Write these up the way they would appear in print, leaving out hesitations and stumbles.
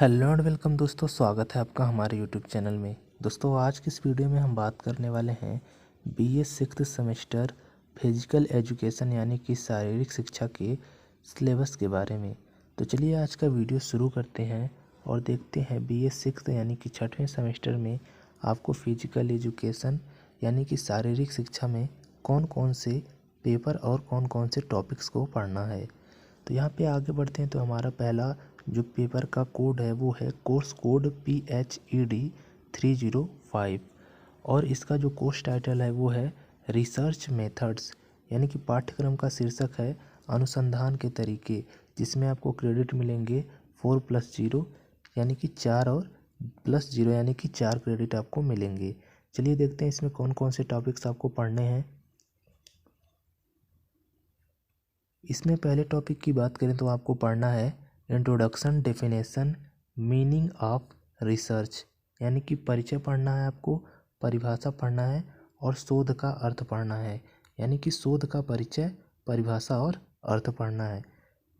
Hello and welcome दोस्तों, स्वागत है आपका हमारे यूट्यूब चैनल में। दोस्तों आज की इस वीडियो में हम बात करने वाले हैं BA sixth semester physical education यानी कि शारीरिक शिक्षा के सिलेबस के बारे में। तो चलिए आज का वीडियो शुरू करते हैं और देखते हैं बीए सिक्स्थ यानी कि छठवें सेमेस्टर में आपको फिजिकल एजुकेशन यानी कि शारीरिक शिक्षा में कौन कौन से पेपर और कौन कौन से टॉपिक्स को पढ़ना है। तो यहाँ पे आगे बढ़ते हैं। तो हमारा पहला जो पेपर का कोड है वो है कोर्स कोड PHED 305 और इसका जो कोर्स टाइटल है वो है रिसर्च मेथड्स, यानी कि पाठ्यक्रम का शीर्षक है अनुसंधान के तरीके, जिसमें आपको क्रेडिट मिलेंगे 4+0 यानी कि 4 और +0 यानी कि 4 क्रेडिट आपको मिलेंगे। चलिए देखते हैं इसमें कौन कौन से टॉपिक्स आपको पढ़ने हैं। इसमें पहले टॉपिक की बात करें तो आपको पढ़ना है introduction, definition, meaning of research, यानी कि परिचय पढ़ना है आपको, परिभाषा पढ़ना है और शोध का अर्थ पढ़ना है, यानी कि शोध का परिचय, परिभाषा और अर्थ पढ़ना है।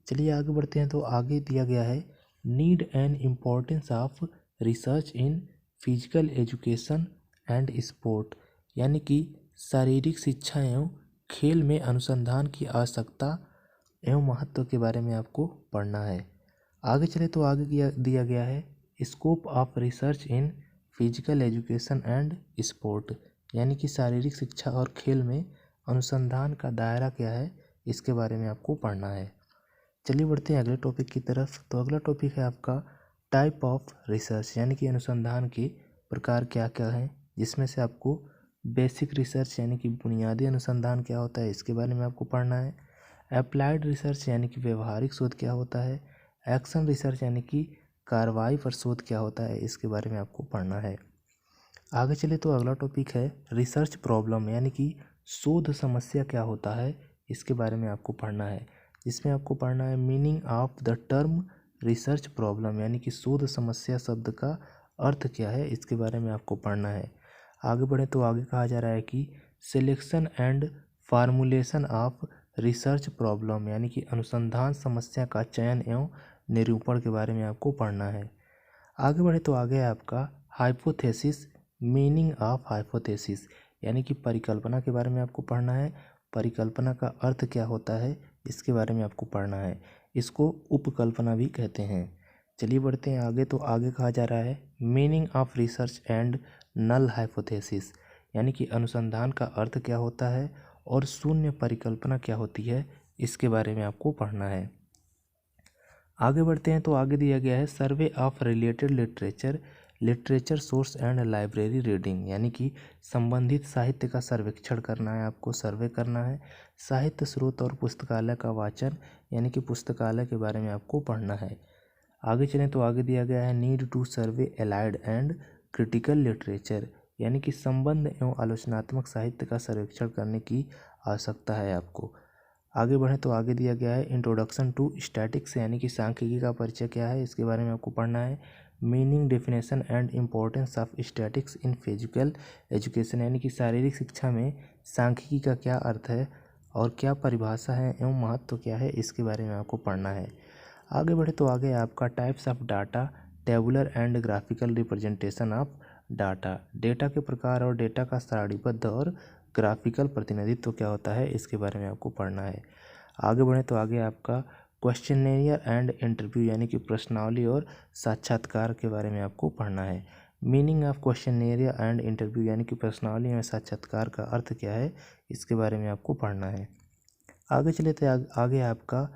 चलिए आगे बढ़ते हैं। तो आगे दिया गया है need and importance of research in physical education and sport, यानी कि शारीरिक शिक्षा एवं खेल में अनुसंधान की आवश्यकता एवं महत्व के बारे में आपको पढ़ना है। आगे चले तो आगे दिया गया है scope of research in physical education and sport, यानी कि शारीरिक शिक्षा और खेल में अनुसंधान का दायरा क्या है, इसके बारे में आपको पढ़ना है। चलिए बढ़ते हैं अगले टॉपिक की तरफ। तो अगला टॉपिक है आपका टाइप ऑफ रिसर्च, यानी कि अनुसंधान के प्रकार क्या क्या हैं, जिसमें से आपको बेसिक रिसर्च यानी कि बुनियादी अनुसंधान क्या होता है, इसके बारे में आपको पढ़ना है। अप्लाइड रिसर्च यानी कि व्यवहारिक शोध क्या होता है। एक्शन रिसर्च यानी कि कार्रवाई पर शोध क्या होता है, इसके बारे में आपको पढ़ना है। आगे चले तो अगला टॉपिक है रिसर्च प्रॉब्लम, यानी कि शोध समस्या क्या होता है, इसके बारे में आपको पढ़ना है। जिसमें आपको पढ़ना है meaning of the term research problem, यानी कि शोध समस्या शब्द का अर्थ क्या है, इसके बारे में आपको पढ़ना है। आगे बढ़े तो आगे कहा जा रहा है कि selection and formulation of research problem, यानी कि अनुसंधान समस्या का चयन एवं निरूपण के बारे में आपको पढ़ना है। आगे बढ़े तो आगे है आपका हाइपोथेसिस, मीनिंग ऑफ हाइपोथेसिस, यानी कि परिकल्पना के बारे में आपको पढ़ना है। परिकल्पना का अर्थ क्या होता है, इसके बारे में आपको पढ़ना है। इसको उपकल्पना भी कहते हैं। चलिए बढ़ते हैं आगे। तो आगे कहा जा रहा है meaning of research and null hypothesis, यानी कि अनुसंधान का अर्थ क्या होता है और शून्य परिकल्पना क्या होती है, इसके बारे में आपको पढ़ना है। आगे बढ़ते हैं। तो आगे दिया गया है survey of related literature, literature source and library reading, यानी कि संबंधित साहित्य का सर्वेक्षण करना है, आपको सर्वे करना है। साहित्य स्रोत और पुस्तकालय का वाचन, यानी कि पुस्तकालय के बारे में आपको पढ़ना है। आगे चलें तो आगे दिया गया है need to survey allied and critical literature, यानी कि संबंध एवं आलोचनात्मक साहित्य का सर्वेक्षण करने की आवश्यकता है आपको। आगे बढ़ें तो आगे दिया गया है इंट्रोडक्शन टू स्टैटिक्स, यानी कि सांख्यिकी का परिचय क्या है, इसके बारे में आपको पढ़ना है। Meaning, definition and importance of statics in physical education, यानी कि शारीरिक शिक्षा में सांख्यिकी का क्या अर्थ है और क्या परिभाषा है एवं महत्व क्या है, इसके बारे में आपको पढ़ना है। आगे बढ़े तो आगे आपका types of data, tabular and graphical representation of data, data के प्रकार और डेटा का सारणीबद्ध और ग्राफिकल प्रतिनिधित्व क्या होता है, इसके बारे में आपको पढ़ना है। आगे बढ़े तो आगे आपका क्वेश्चनेरियर एंड इंटरव्यू, यानी कि प्रश्नावली और साक्षात्कार के बारे में आपको पढ़ना है। मीनिंग ऑफ क्वेश्चनेरियर एंड इंटरव्यू, यानी कि प्रश्नावली में साक्षात्कार का अर्थ क्या है, इसके बारे में आपको पढ़ना है। आगे चले तो आगे आपका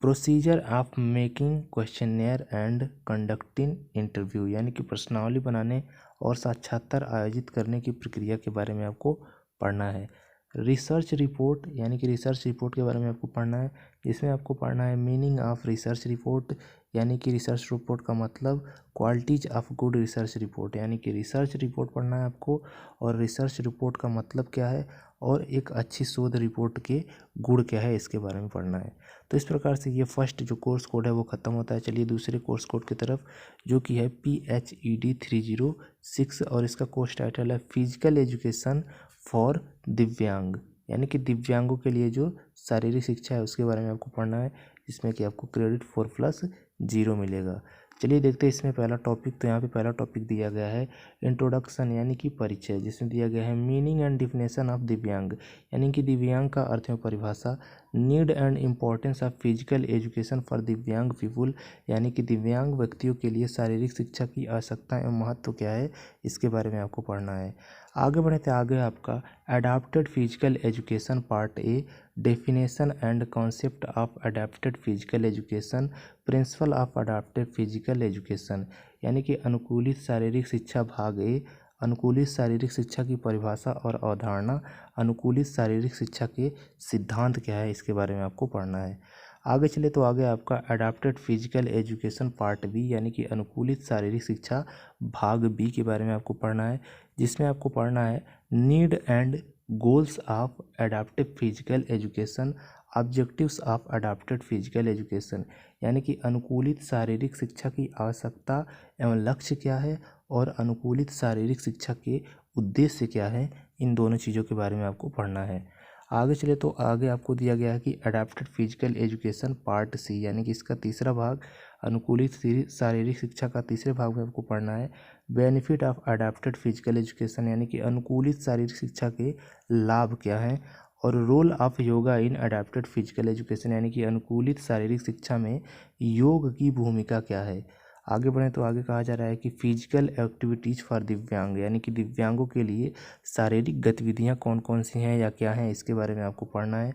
procedure of making questionnaire and conducting interview, यानी कि प्रश्नावली बनाने और साक्षात्कार आयोजित करने की प्रक्रिया के बारे में आपको पढ़ना है। रिसर्च रिपोर्ट, यानी कि रिसर्च रिपोर्ट के बारे में आपको पढ़ना है। जिसमें आपको पढ़ना है मीनिंग ऑफ रिसर्च रिपोर्ट, यानी कि रिसर्च रिपोर्ट का मतलब qualities of good research report, यानी कि रिसर्च रिपोर्ट पढ़ना है आपको और रिसर्च रिपोर्ट का मतलब क्या है और एक अच्छी शोध रिपोर्ट के गुण क्या है, इसके बारे में पढ़ना है। तो इस प्रकार से ये फर्स्ट जो कोर्स कोड है वो ख़त्म होता है। चलिए दूसरे कोर्स कोड की तरफ, जो कि है PHED 306 और इसका कोर्स टाइटल है फिजिकल एजुकेशन फॉर दिव्यांग, यानी कि दिव्यांगों के लिए जो शारीरिक शिक्षा है उसके बारे में आपको पढ़ना है, जिसमें कि आपको क्रेडिट 4+0 मिलेगा। चलिए देखते हैं इसमें पहला टॉपिक। तो यहाँ पे पहला टॉपिक दिया गया है इंट्रोडक्शन यानी कि परिचय, जिसमें दिया गया है मीनिंग एंड डिफिनेशन ऑफ दिव्यांग यानी कि दिव्यांग का अर्थ एवं परिभाषा, need and importance of physical education for दिव्यांग पीपुल यानी कि दिव्यांग व्यक्तियों के लिए शारीरिक शिक्षा की आवश्यकता एवं महत्व क्या है, इसके बारे में आपको पढ़ना है। आगे बढ़े तो आगे आपका adapted physical education part A, definition and concept of adapted physical education, principle of adapted physical education यानी कि अनुकूलित शारीरिक शिक्षा भाग ए, अनुकूलित शारीरिक शिक्षा की परिभाषा और अवधारणा, अनुकूलित शारीरिक शिक्षा के सिद्धांत क्या है, इसके बारे में आपको पढ़ना है। आगे चले तो आगे आपका adapted physical education part B यानी कि अनुकूलित शारीरिक शिक्षा भाग बी के बारे में आपको पढ़ना है, जिसमें आपको पढ़ना है need and goals of adaptive physical education, objectives of adapted physical education यानी कि अनुकूलित शारीरिक शिक्षा की आवश्यकता एवं लक्ष्य क्या है और अनुकूलित शारीरिक शिक्षा के उद्देश्य क्या है, इन दोनों चीज़ों के बारे में आपको पढ़ना है। आगे चले तो आगे आपको दिया गया है कि adapted physical education part C यानी कि इसका तीसरा भाग, अनुकूलित शारीरिक शिक्षा का तीसरे भाग में आपको पढ़ना है benefit of adapted physical education यानी कि अनुकूलित शारीरिक शिक्षा के लाभ क्या हैं, और role of yoga in adapted physical education यानी कि अनुकूलित शारीरिक शिक्षा में योग की भूमिका क्या है। आगे बढ़ें तो आगे कहा जा रहा है कि फिजिकल एक्टिविटीज़ फॉर दिव्यांग यानी कि दिव्यांगों के लिए शारीरिक गतिविधियां कौन कौन सी हैं या क्या हैं, इसके बारे में आपको पढ़ना है।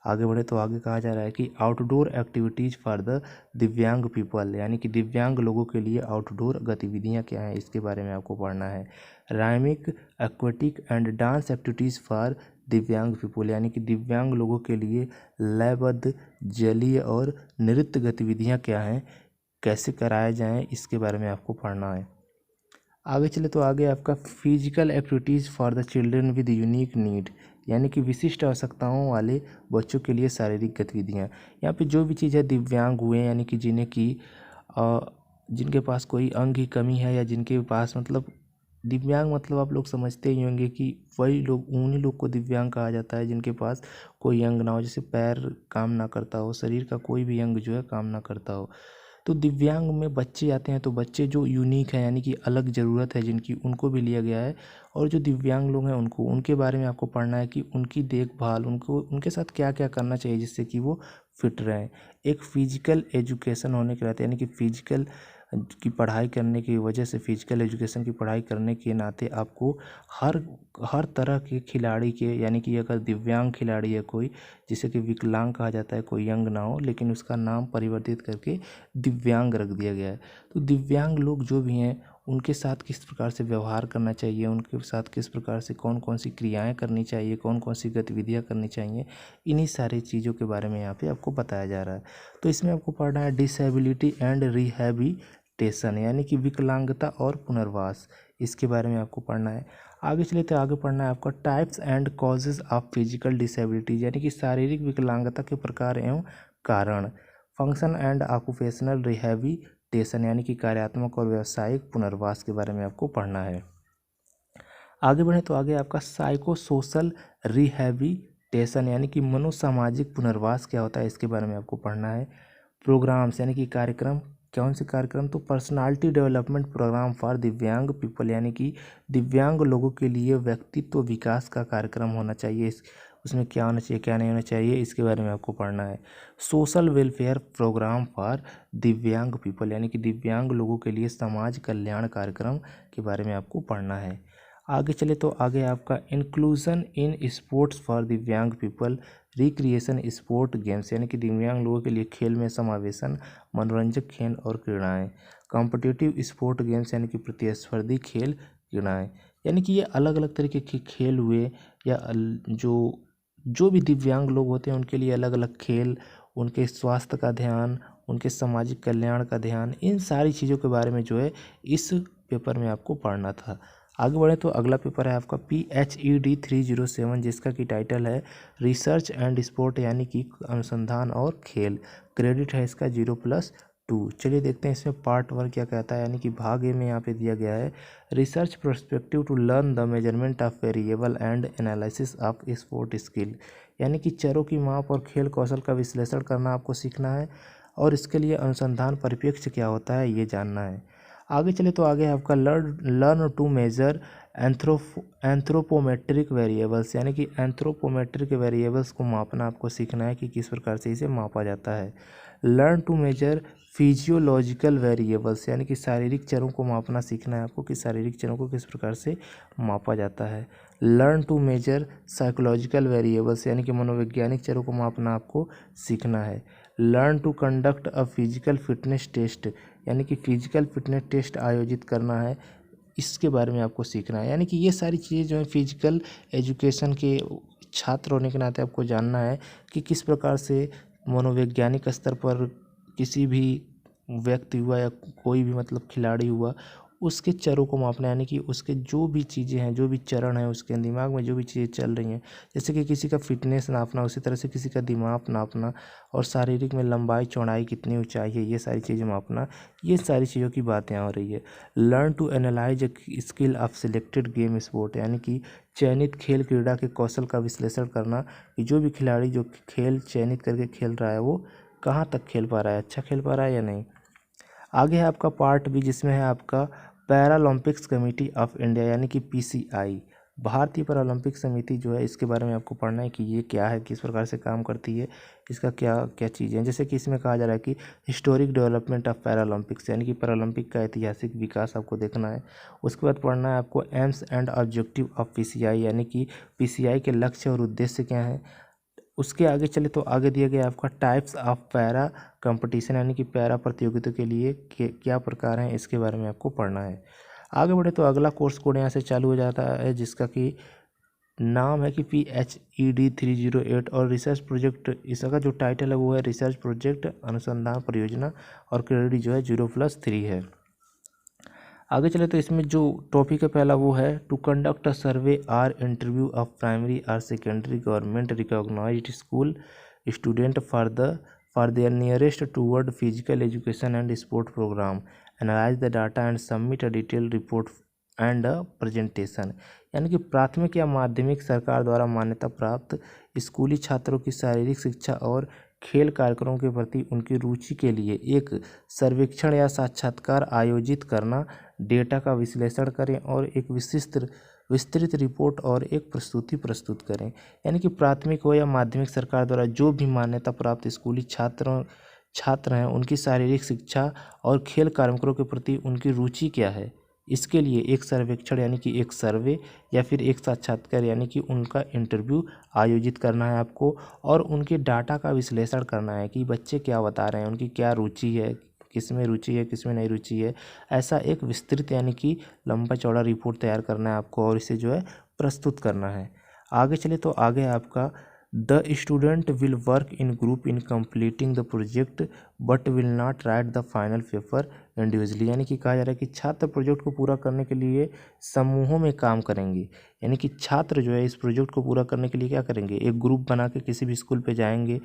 आगे बढ़े तो आगे कहा जा रहा है कि आउटडोर एक्टिविटीज़ फॉर द दिव्यांग पीपल यानी कि दिव्यांग लोगों के लिए आउटडोर गतिविधियां क्या हैं, इसके बारे में आपको पढ़ना है। Rhythmic, aquatic and dance activities for divyang people यानी कि दिव्यांग लोगों के लिए लयबद्ध, जलीय और नृत्य गतिविधियां क्या हैं, कैसे कराए जाएं, इसके बारे में आपको पढ़ना है। आगे चले तो आगे आपका physical activities for the children with unique need यानी कि विशिष्ट आवश्यकताओं वाले बच्चों के लिए शारीरिक गतिविधियाँ। यहाँ पे जो भी चीज़ है दिव्यांग हुए यानी कि जिन्हें कि जिनके पास कोई अंग की कमी है या जिनके पास मतलब दिव्यांग मतलब आप लोग समझते ही होंगे कि वही लोग, उन्हीं लोग को दिव्यांग कहा जाता है जिनके पास कोई अंग ना हो, जैसे पैर काम ना करता हो, शरीर का कोई भी अंग जो है काम ना करता हो। तो दिव्यांग में बच्चे आते हैं तो बच्चे जो यूनिक हैं यानी कि अलग ज़रूरत है जिनकी, उनको भी लिया गया है। और जो दिव्यांग लोग हैं उनको, उनके बारे में आपको पढ़ना है कि उनकी देखभाल, उनको उनके साथ क्या क्या करना चाहिए जिससे कि वो फिट रहें। एक फिजिकल एजुकेशन होने के नाते यानी कि फिजिकल की पढ़ाई करने की वजह से, फिजिकल एजुकेशन की पढ़ाई करने के नाते आपको हर हर तरह के खिलाड़ी के यानी कि अगर दिव्यांग खिलाड़ी है कोई, जिसे कि विकलांग कहा जाता है, कोई अंग ना हो लेकिन उसका नाम परिवर्तित करके दिव्यांग रख दिया गया है। तो दिव्यांग लोग जो भी हैं उनके साथ किस प्रकार से व्यवहार करना चाहिए, उनके साथ किस प्रकार से कौन कौन सी क्रियाएं करनी चाहिए, कौन कौन सी गतिविधियां करनी चाहिए, इन्हीं सारी चीज़ों के बारे में यहाँ पे आपको बताया जा रहा है। तो इसमें आपको पढ़ना है डिसेबिलिटी एंड रिहैबिलिटेशन यानी कि विकलांगता और पुनर्वास, इसके बारे में आपको पढ़ना है। आगे चले तो आगे पढ़ना है आपका types and causes of physical disability यानी कि शारीरिक विकलांगता के प्रकार एवं कारण, फंक्शन एंड ऑक्यूपेशनल रिहैबिलिटेशन यानी कि कार्यात्मक और व्यावसायिक पुनर्वास के बारे में आपको पढ़ना है। आगे बढ़े तो आगे आपका साइको सोशल रिहैबिलिटेशन यानी कि मनोसामाजिक पुनर्वास क्या होता है, इसके बारे में आपको पढ़ना है। प्रोग्राम्स यानी कि कार्यक्रम, कौन से कार्यक्रम, तो personality development programme for divyang people यानी कि दिव्यांग लोगों के लिए व्यक्तित्व विकास का कार्यक्रम होना चाहिए, उसमें क्या होना चाहिए क्या नहीं होना चाहिए, इसके बारे में आपको पढ़ना है। Social welfare programme for divyang people यानी कि दिव्यांग लोगों के लिए समाज कल्याण कार्यक्रम के बारे में आपको पढ़ना है। आगे चले तो आगे आपका inclusion in sports for divyang people, recreation sport games यानी कि दिव्यांग लोगों के लिए खेल में समावेशन, मनोरंजक खेल और क्रीड़ाएँ, कॉम्पिटिटिव स्पोर्ट गेम्स यानी कि प्रतिस्पर्धी खेल क्रीड़ाएँ यानी कि ये अलग अलग तरीके के खेल हुए, या जो भी दिव्यांग लोग होते हैं उनके लिए अलग अलग खेल, उनके स्वास्थ्य का ध्यान, उनके सामाजिक कल्याण का ध्यान, इन सारी चीज़ों के बारे में जो है इस पेपर में आपको पढ़ना था। आगे बढ़े तो अगला पेपर है आपका PHED 307 जिसका की टाइटल है रिसर्च एंड स्पोर्ट यानी कि अनुसंधान और खेल, क्रेडिट है इसका 0+2। चलिए देखते हैं इसमें पार्ट 1 क्या कहता है, यानी कि भाग ए में यहाँ पे दिया गया है research perspective to learn the measurement of variable and analysis of sport skill यानी कि चरों की माप और खेल कौशल का विश्लेषण करना आपको सीखना है। और इसके लिए अनुसंधान परिप्रेक्ष्य क्या होता है ये जानना है। आगे चले तो आगे है आपका learn to measure anthropometric variables, यानी कि एंथ्रोपोमेट्रिक वेरिएबल्स को मापना आपको सीखना है कि किस प्रकार से इसे मापा जाता है। Learn to measure physiological variables, यानी कि शारीरिक चरों को मापना सीखना है आपको कि शारीरिक चरों को किस प्रकार से मापा जाता है। Learn to measure psychological variables, यानी कि मनोवैज्ञानिक चरों को मापना आपको सीखना है। Learn to conduct a physical fitness test, यानी कि फिजिकल फिटनेस टेस्ट आयोजित करना है, इसके बारे में आपको सीखना है। यानी कि ये सारी चीज़ें जो है फिजिकल एजुकेशन के छात्र होने के नाते आपको जानना है कि किस प्रकार से मनोवैज्ञानिक स्तर पर किसी भी व्यक्ति हुआ या कोई भी मतलब खिलाड़ी हुआ, उसके चरों को मापना, यानी कि उसके जो भी चीज़ें हैं, जो भी चरण हैं, उसके दिमाग में जो भी चीज़ें चल रही हैं, जैसे कि किसी का फिटनेस नापना, उसी तरह से किसी का दिमाग नापना, और शारीरिक में लंबाई चौड़ाई कितनी ऊंचाई है, ये सारी चीज़ें मापना, ये सारी चीज़ों की बातें हो रही है। Learn to analyse skill of selected game sport, यानी कि चयनित खेल क्रीड़ा के कौशल का विश्लेषण करना कि जो भी खिलाड़ी जो खेल चयनित करके खेल रहा है वो कहाँ तक खेल पा रहा है, अच्छा खेल पा रहा है या नहीं। आगे है आपका पार्ट बी, जिसमें है आपका पैरालंपिक्स कमेटी ऑफ इंडिया, यानी कि पीसीआई, भारतीय पैरालंपिक समिति जो है, इसके बारे में आपको पढ़ना है कि ये क्या है, किस प्रकार से काम करती है, इसका क्या क्या चीज़ें हैं। जैसे कि इसमें कहा जा रहा है कि हिस्टोरिक डेवलपमेंट ऑफ पैरालंपिक्स, यानी कि पैरालंपिक का ऐतिहासिक विकास आपको देखना है। उसके बाद पढ़ना है आपको AIIMS and objective of PCI, यानी कि पीसीआई के लक्ष्य और उद्देश्य क्या हैं। उसके आगे चले तो आगे दिया गया आपका टाइप्स ऑफ पैरा कंपटीशन, यानी कि पैरा प्रतियोगिता के लिए क्या प्रकार हैं, इसके बारे में आपको पढ़ना है। आगे बढ़े तो अगला कोर्स कोड यहाँ से चालू हो जाता है, जिसका कि नाम है कि PHED 308, और रिसर्च प्रोजेक्ट, इसका जो टाइटल है वो है रिसर्च प्रोजेक्ट अनुसंधान परियोजना, और क्रेडिट जो है 0+3 है। आगे चले तो इसमें जो टॉपिक है पहला वो है to conduct a survey or interview of primary और secondary government recognised school student for their interest toward physical education and sport programme, analyse the data and submit a detail report and a presentation, यानी कि प्राथमिक या माध्यमिक सरकार द्वारा मान्यता प्राप्त स्कूली छात्रों की शारीरिक शिक्षा और खेल कार्यक्रमों के प्रति उनकी रुचि के लिए एक सर्वेक्षण या साक्षात्कार आयोजित करना, डेटा का विश्लेषण करें और एक विस्तृत रिपोर्ट और एक प्रस्तुति प्रस्तुत करें। यानी कि प्राथमिक हो या माध्यमिक सरकार द्वारा जो भी मान्यता प्राप्त स्कूली छात्र हैं, उनकी शारीरिक शिक्षा और खेल कार्यक्रमों के प्रति उनकी रुचि क्या है, इसके लिए एक सर्वेक्षण यानी कि एक सर्वे या फिर एक साक्षात्कार यानी कि उनका इंटरव्यू आयोजित करना है आपको, और उनके डाटा का विश्लेषण करना है कि बच्चे क्या बता रहे हैं, उनकी क्या रुचि है, किस में रुचि है, किस में नहीं रुचि है। ऐसा एक विस्तृत यानी कि लंबा चौड़ा रिपोर्ट तैयार करना है आपको और इसे जो है प्रस्तुत करना है। आगे चले तो आगे आपका the student will work in group in completing the project but will not right the final paper individually, यानी कि कहा जा रहा है कि छात्र प्रोजेक्ट को पूरा करने के लिए समूहों में काम करेंगे। यानी कि छात्र जो है इस प्रोजेक्ट को पूरा करने के लिए क्या करेंगे, एक ग्रुप बना के किसी भी स्कूल पे जाएंगे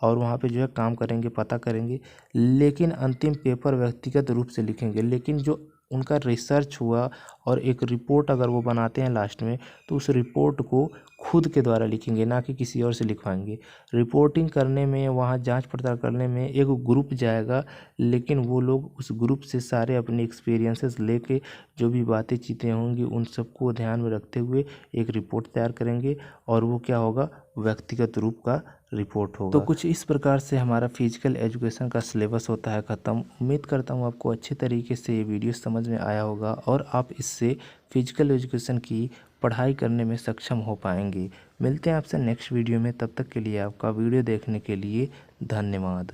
और वहाँ पे जो है काम करेंगे, पता करेंगे, लेकिन अंतिम पेपर व्यक्तिगत रूप से लिखेंगे। लेकिन जो उनका रिसर्च हुआ और एक रिपोर्ट अगर वो बनाते हैं लास्ट में, तो उस रिपोर्ट को खुद के द्वारा लिखेंगे, ना कि किसी और से लिखवाएंगे। रिपोर्टिंग करने में, वहाँ जांच पड़ताल करने में एक ग्रुप जाएगा, लेकिन वो लोग उस ग्रुप से सारे अपने एक्सपीरियंसेस लेके जो भी बातें चीतें होंगी उन सबको ध्यान में रखते हुए एक रिपोर्ट तैयार करेंगे, और वो क्या होगा, व्यक्तिगत रूप का रिपोर्ट होगा। तो कुछ इस प्रकार से हमारा फिजिकल एजुकेशन का सिलेबस होता है ख़त्म। उम्मीद करता हूँ आपको अच्छे तरीके से ये वीडियो समझ में आया होगा और आप इससे फिजिकल एजुकेशन की पढ़ाई करने में सक्षम हो पाएंगे। मिलते हैं आपसे नेक्स्ट वीडियो में, तब तक के लिए आपका वीडियो देखने के लिए धन्यवाद।